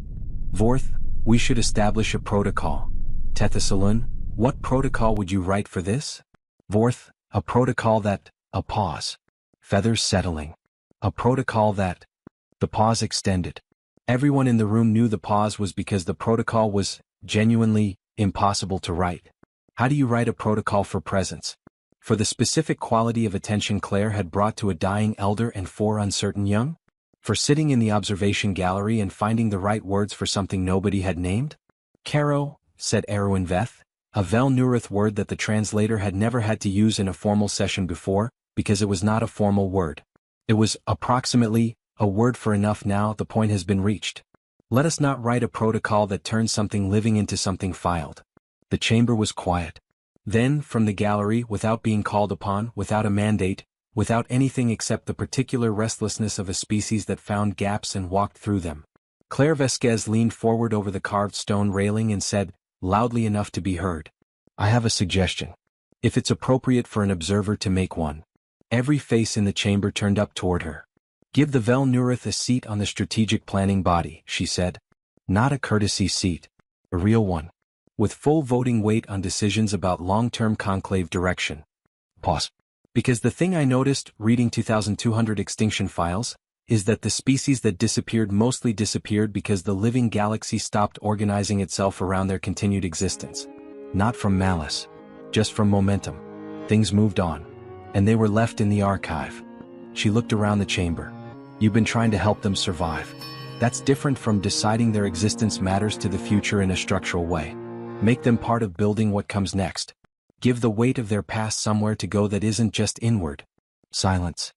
Vorth, we should establish a protocol. Tethasalun, what protocol would you write for this? Vorth, a protocol that, a pause. Feathers settling. A protocol that. The pause extended. Everyone in the room knew the pause was because the protocol was, genuinely, impossible to write. How do you write a protocol for presence? For the specific quality of attention Claire had brought to a dying elder and 4 uncertain young? For sitting in the observation gallery and finding the right words for something nobody had named? Caro, said Erwin Veth, a Vel Nurith word that the translator had never had to use in a formal session before, because it was not a formal word. It was, approximately, a word for enough. Now the point has been reached. Let us not write a protocol that turns something living into something filed. The chamber was quiet. Then, from the gallery, without being called upon, without a mandate, without anything except the particular restlessness of a species that found gaps and walked through them, Claire Vesquez leaned forward over the carved stone railing and said, loudly enough to be heard, I have a suggestion. If it's appropriate for an observer to make one. Every face in the chamber turned up toward her. Give the Vel Nurith a seat on the strategic planning body, she said. Not a courtesy seat. A real one. With full voting weight on decisions about long-term conclave direction. Pause. Because the thing I noticed, reading 2,200 extinction files, is that the species that disappeared mostly disappeared because the living galaxy stopped organizing itself around their continued existence. Not from malice. Just from momentum. Things moved on. And they were left in the archive. She looked around the chamber. You've been trying to help them survive. That's different from deciding their existence matters to the future in a structural way. Make them part of building what comes next. Give the weight of their past somewhere to go that isn't just inward. Silence.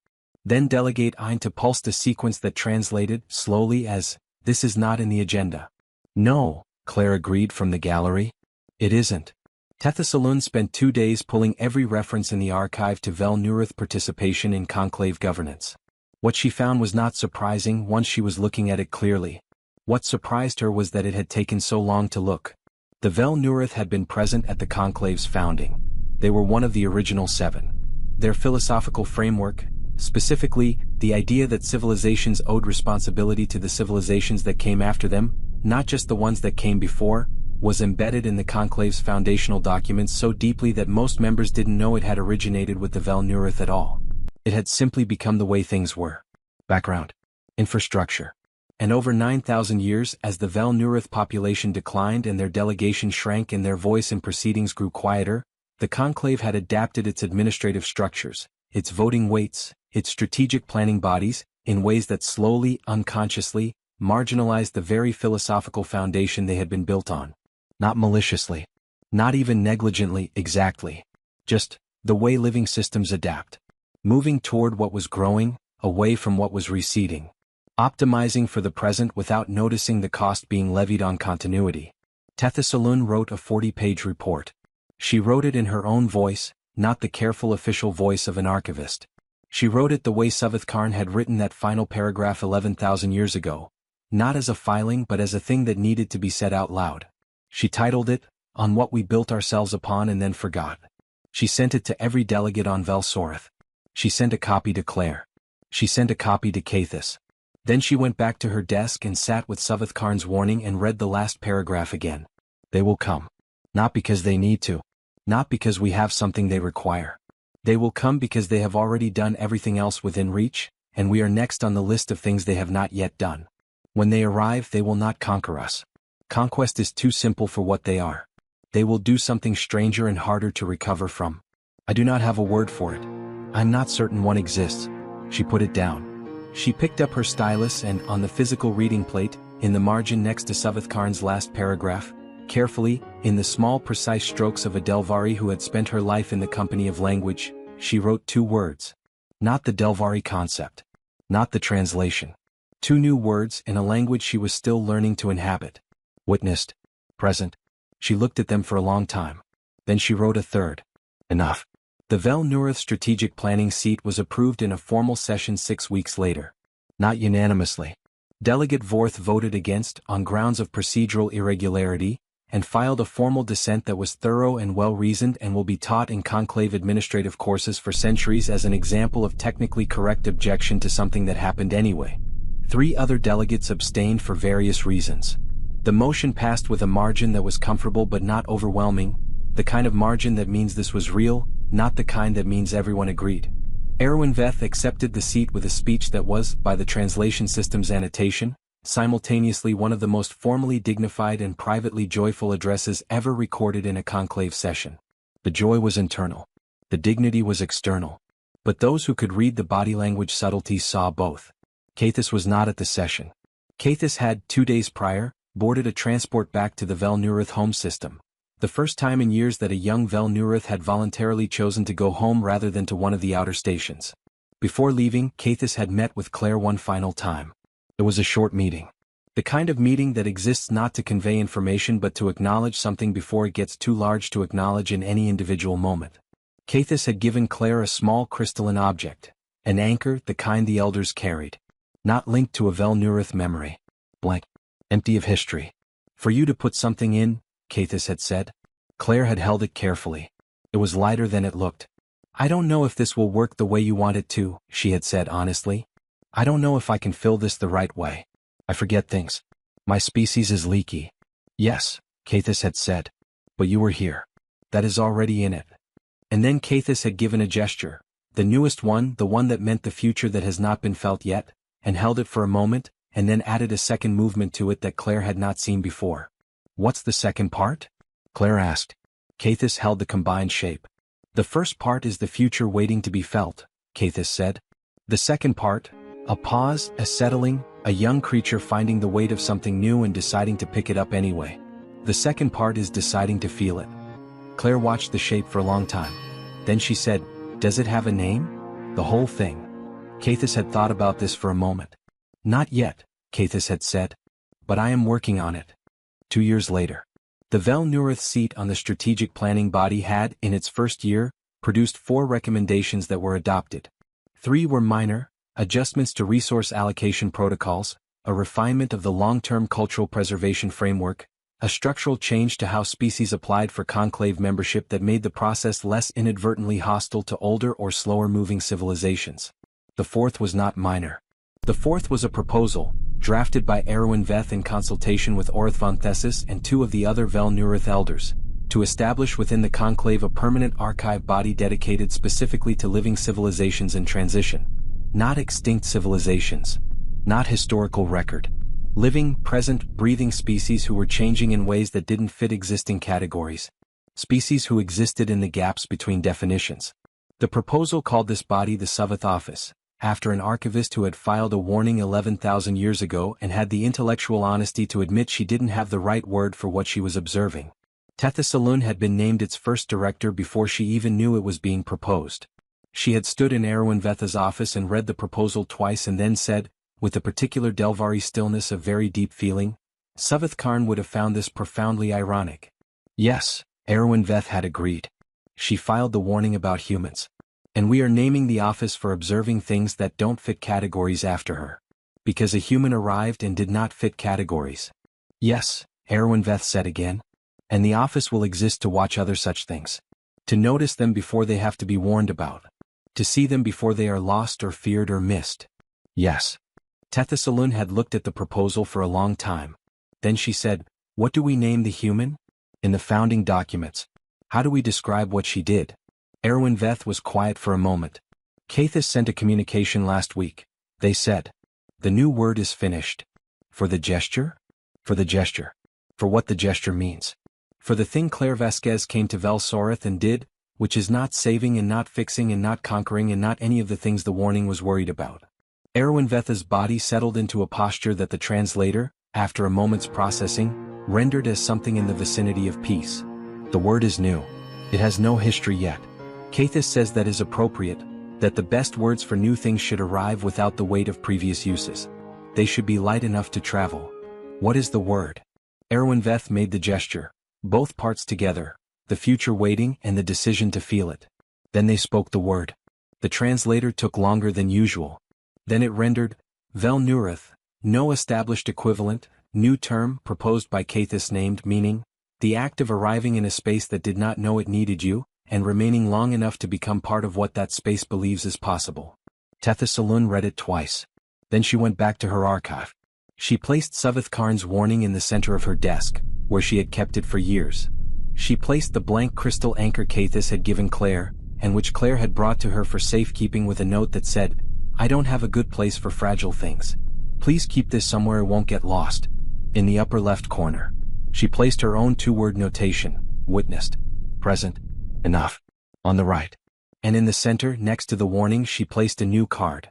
Then Delegate Ainta pulsed a sequence that translated, slowly, as, this is not in the agenda. No, Claire agreed from the gallery. It isn't. Tethasalun spent 2 days pulling every reference in the archive to Vel Nurith participation in conclave governance. What she found was not surprising once she was looking at it clearly. What surprised her was that it had taken so long to look. The Vel Nurith had been present at the conclave's founding. They were one of the original 7. Their philosophical framework, specifically, the idea that civilizations owed responsibility to the civilizations that came after them, not just the ones that came before, was embedded in the conclave's foundational documents so deeply that most members didn't know it had originated with the Vel Nurith at all. It had simply become the way things were. Background. Infrastructure. And over 9,000 years as the Vel Nuroth population declined and their delegation shrank and their voice in proceedings grew quieter, the conclave had adapted its administrative structures, its voting weights, its strategic planning bodies, in ways that slowly, unconsciously, marginalized the very philosophical foundation they had been built on. Not maliciously. Not even negligently, exactly. Just, the way living systems adapt. Moving toward what was growing, away from what was receding. Optimizing for the present without noticing the cost being levied on continuity. Tethasalun wrote a 40-page report. She wrote it in her own voice, not the careful official voice of an archivist. She wrote it the way Savathkarn had written that final paragraph 11,000 years ago, not as a filing but as a thing that needed to be said out loud. She titled it, On What We Built Ourselves Upon and Then Forgot. She sent it to every delegate on Vel Soreth. She sent a copy to Claire. She sent a copy to Caithus. Then she went back to her desk and sat with Savathkarn's warning and read the last paragraph again. They will come. Not because they need to. Not because we have something they require. They will come because they have already done everything else within reach, and we are next on the list of things they have not yet done. When they arrive, they will not conquer us. Conquest is too simple for what they are. They will do something stranger and harder to recover from. I do not have a word for it. I'm not certain one exists. She put it down. She picked up her stylus and, on the physical reading plate, in the margin next to Savathkarn's last paragraph, carefully, in the small precise strokes of a Delvari who had spent her life in the company of language, she wrote 2 words. Not the Delvari concept. Not the translation. 2 new words in a language she was still learning to inhabit. Witnessed. Present. She looked at them for a long time. Then she wrote a 3rd. Enough. The Vel Nuroth strategic planning seat was approved in a formal session 6 weeks later. Not unanimously. Delegate Vorth voted against on grounds of procedural irregularity, and filed a formal dissent that was thorough and well-reasoned and will be taught in conclave administrative courses for centuries as an example of technically correct objection to something that happened anyway. 3 other delegates abstained for various reasons. The motion passed with a margin that was comfortable but not overwhelming, the kind of margin that means this was real, not the kind that means everyone agreed. Erwin Veth accepted the seat with a speech that was, by the translation system's annotation, simultaneously one of the most formally dignified and privately joyful addresses ever recorded in a conclave session. The joy was internal. The dignity was external. But those who could read the body language subtleties saw both. Caithus was not at the session. Caithus had, 2 days prior, boarded a transport back to the Vel Nuroth home system. The first time in years that a young Vel Nuroth had voluntarily chosen to go home rather than to one of the outer stations. Before leaving, Caithus had met with Claire one final time. It was a short meeting. The kind of meeting that exists not to convey information but to acknowledge something before it gets too large to acknowledge in any individual moment. Caithus had given Claire a small crystalline object, an anchor, the kind the elders carried. Not linked to a Vel Nuroth memory. Blank. Empty of history. For you to put something in, Caithus had said. Claire had held it carefully. It was lighter than it looked. I don't know if this will work the way you want it to, she had said honestly. I don't know if I can fill this the right way. I forget things. My species is leaky. Yes, Caithus had said. But you were here. That is already in it. And then Caithus had given a gesture, the newest one, the one that meant the future that has not been felt yet, and held it for a moment, and then added a second movement to it that Claire had not seen before. What's the second part? Claire asked. Caithus held the combined shape. The first part is the future waiting to be felt, Caithus said. The second part, a pause, a settling, a young creature finding the weight of something new and deciding to pick it up anyway. The second part is deciding to feel it. Claire watched the shape for a long time. Then she said, Does it have a name? The whole thing. Caithus had thought about this for a moment. Not yet, Caithus had said. But I am working on it. 2 years later. The Vel Nuroth seat on the strategic planning body had, in its first year, produced 4 recommendations that were adopted. 3 were minor, adjustments to resource allocation protocols, a refinement of the long-term cultural preservation framework, a structural change to how species applied for conclave membership that made the process less inadvertently hostile to older or slower-moving civilizations. The 4th was not minor. The 4th was a proposal, drafted by Erwin Veth in consultation with Orth von Thessis and 2 of the other Vel Nuroth elders, to establish within the conclave a permanent archive body dedicated specifically to living civilizations in transition. Not extinct civilizations. Not historical record. Living, present, breathing species who were changing in ways that didn't fit existing categories. Species who existed in the gaps between definitions. The proposal called this body the Seventh Office, after an archivist who had filed a warning 11,000 years ago and had the intellectual honesty to admit she didn't have the right word for what she was observing. Tethasalun had been named its first director before she even knew it was being proposed. She had stood in Erwin Vetha's office and read the proposal twice and then said, with the particular Delvari stillness of very deep feeling, Savath Karn would have found this profoundly ironic. Yes, Erwin Veth had agreed. She filed the warning about humans. And we are naming the office for observing things that don't fit categories after her. Because a human arrived and did not fit categories. Yes, Erwin Veth said again. And the office will exist to watch other such things. To notice them before they have to be warned about. To see them before they are lost or feared or missed. Yes. Tethasalun had looked at the proposal for a long time. Then she said, "What do we name the human? In the founding documents. How do we describe what she did?" Erwin Veth was quiet for a moment. Cathis sent a communication last week. They said. The new word is finished. For the gesture? For the gesture. For what the gesture means. For the thing Claire Vasquez came to Vel Soreth and did, which is not saving and not fixing and not conquering and not any of the things the warning was worried about. Erwin Vetha's body settled into a posture that the translator, after a moment's processing, rendered as something in the vicinity of peace. The word is new. It has no history yet. Cathis says that is appropriate, that the best words for new things should arrive without the weight of previous uses. They should be light enough to travel. What is the word? Erwin Veth made the gesture, both parts together, the future waiting and the decision to feel it. Then they spoke the word. The translator took longer than usual. Then it rendered, Vel Nurath, no established equivalent, new term proposed by Cathis named meaning, the act of arriving in a space that did not know it needed you, and remaining long enough to become part of what that space believes is possible. Tethasalun read it twice. Then she went back to her archive. She placed Savath Karn's warning in the center of her desk, where she had kept it for years. She placed the blank crystal anchor Cathis had given Claire, and which Claire had brought to her for safekeeping with a note that said, I don't have a good place for fragile things. Please keep this somewhere it won't get lost. In the upper left corner. She placed her own two-word notation, witnessed, present, enough, on the right. And in the center, next to the warning, she placed a new card.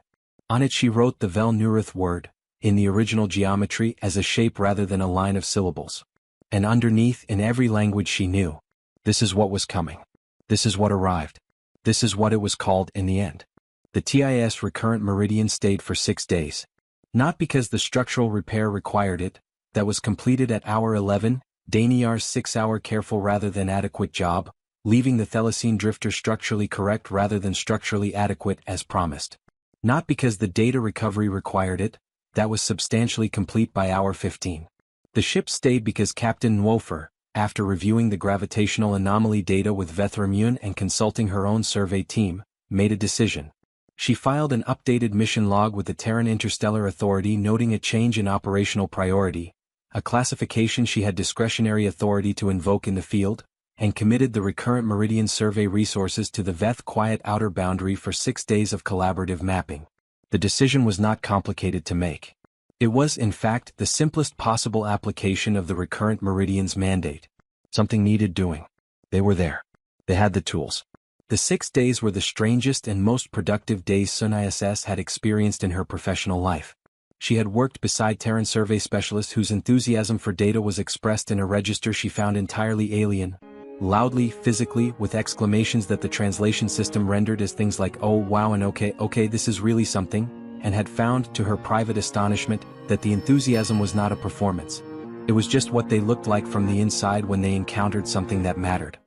On it she wrote the Vel Nurath word, in the original geometry as a shape rather than a line of syllables. And underneath, in every language she knew, this is what was coming. This is what arrived. This is what it was called in the end. The TIS recurrent meridian stayed for 6 days. Not because the structural repair required it, that was completed at hour 11, Daniar's 6-hour careful rather than adequate job, leaving the Thylacine drifter structurally correct rather than structurally adequate as promised. Not because the data recovery required it, that was substantially complete by hour 15. The ship stayed because Captain Nwofer, after reviewing the gravitational anomaly data with Vethramun and consulting her own survey team, made a decision. She filed an updated mission log with the Terran Interstellar Authority noting a change in operational priority, a classification she had discretionary authority to invoke in the field, and committed the recurrent meridian survey resources to the Veth quiet outer boundary for 6 days of collaborative mapping. The decision was not complicated to make. It was, in fact, the simplest possible application of the recurrent meridian's mandate. Something needed doing. They were there. They had the tools. The 6 days were the strangest and most productive days Sun ISS had experienced in her professional life. She had worked beside Terran survey specialists whose enthusiasm for data was expressed in a register she found entirely alien, loudly, physically, with exclamations that the translation system rendered as things like oh wow and okay this is really something, and had found, to her private astonishment, that the enthusiasm was not a performance. It was just what they looked like from the inside when they encountered something that mattered.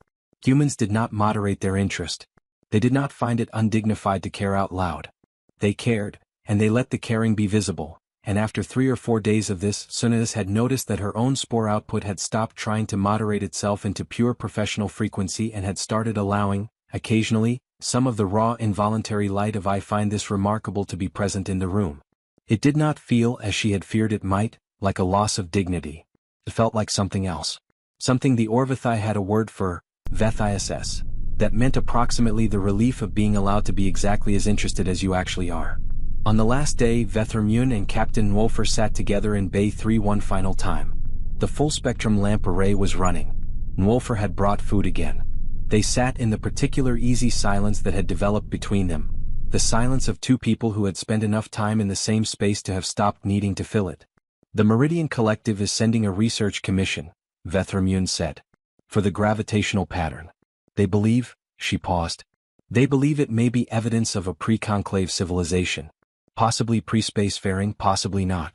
Humans did not moderate their interest. They did not find it undignified to care out loud. They cared, and they let the caring be visible, and after 3 or 4 days of this, Sunas had noticed that her own spore output had stopped trying to moderate itself into pure professional frequency and had started allowing, occasionally, some of the raw involuntary light of I find this remarkable to be present in the room. It did not feel, as she had feared it might, like a loss of dignity. It felt like something else. Something the Orvithai had a word for, VethISS, that meant approximately the relief of being allowed to be exactly as interested as you actually are. On the last day, Vethrmune and Captain Nwolfer sat together in Bay 3 one final time. The full-spectrum lamp array was running. Nwolfer had brought food again. They sat in the particular easy silence that had developed between them, the silence of two people who had spent enough time in the same space to have stopped needing to fill it. The Meridian Collective is sending a research commission, Vethrmune said, for the gravitational pattern. They believe, she paused. They believe it may be evidence of a pre-conclave civilization. Possibly pre-spacefaring, possibly not.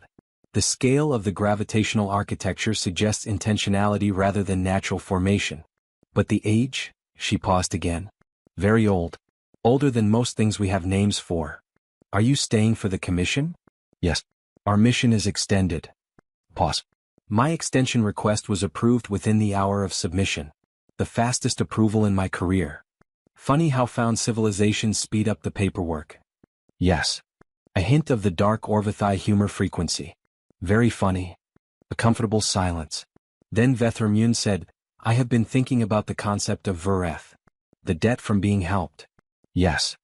The scale of the gravitational architecture suggests intentionality rather than natural formation. But the age? She paused again. Very old. Older than most things we have names for. Are you staying for the commission? Yes. Our mission is extended. Pause. My extension request was approved within the hour of submission. The fastest approval in my career. Funny how found civilizations speed up the paperwork. Yes. A hint of the dark Orvithai humor frequency. Very funny. A comfortable silence. Then Vethrmune said, I have been thinking about the concept of Vereth. The debt from being helped. Yes.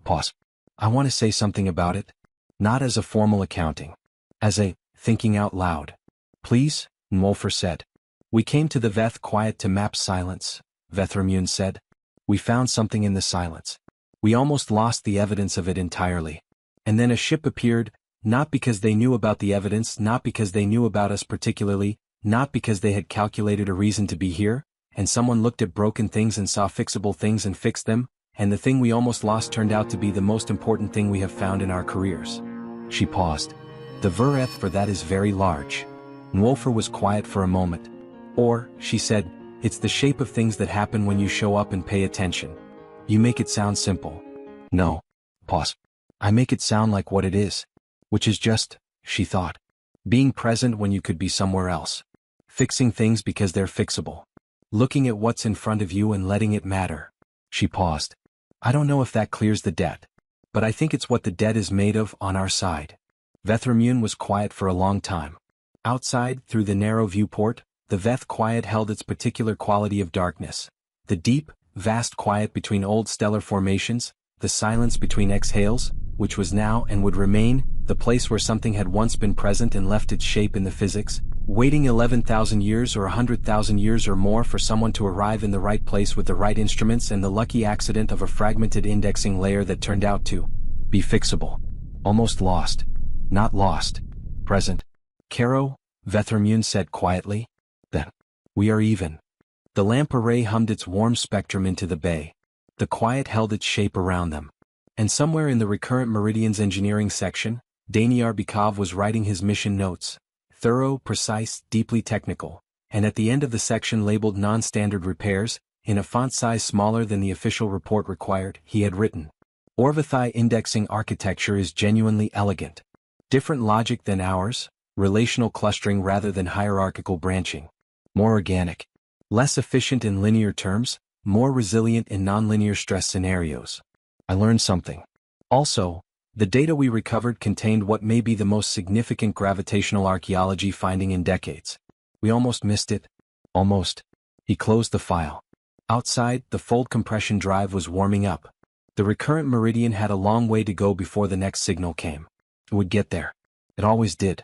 Pause. I want to say something about it. Not as a formal accounting. As a, thinking out loud. Please, Nwolfer said. We came to the Veth quiet to map silence, Vethrmune said. We found something in the silence. We almost lost the evidence of it entirely. And then a ship appeared, not because they knew about the evidence, not because they knew about us particularly, not because they had calculated a reason to be here, and someone looked at broken things and saw fixable things and fixed them, and the thing we almost lost turned out to be the most important thing we have found in our careers. She paused. The Vereth for that is very large. Nwolfer was quiet for a moment. Or, she said, it's the shape of things that happen when you show up and pay attention. You make it sound simple. No. Pause. I make it sound like what it is. Which is just, she thought. Being present when you could be somewhere else. Fixing things because they're fixable. Looking at what's in front of you and letting it matter. She paused. I don't know if that clears the debt. But I think it's what the debt is made of on our side. Vethrmune was quiet for a long time. Outside, through the narrow viewport, the Veth quiet held its particular quality of darkness. The deep, vast quiet between old stellar formations, the silence between exhales, which was now and would remain, the place where something had once been present and left its shape in the physics, waiting 11,000 years or 100,000 years or more for someone to arrive in the right place with the right instruments and the lucky accident of a fragmented indexing layer that turned out to be fixable. Almost lost. Not lost. Present. Caro, Vethrmune said quietly. Then. We are even. The lamp array hummed its warm spectrum into the bay. The quiet held its shape around them. And somewhere in the recurrent Meridian's engineering section, Daniar Bikov was writing his mission notes. Thorough, precise, deeply technical. And at the end of the section labeled non-standard repairs, in a font size smaller than the official report required, he had written. Orvithai indexing architecture is genuinely elegant. Different logic than ours, relational clustering rather than hierarchical branching. More organic. Less efficient in linear terms, more resilient in nonlinear stress scenarios. I learned something. Also, the data we recovered contained what may be the most significant gravitational archaeology finding in decades. We almost missed it. Almost. He closed the file. Outside, the fold compression drive was warming up. The recurrent Meridian had a long way to go before the next signal came. It would get there. It always did.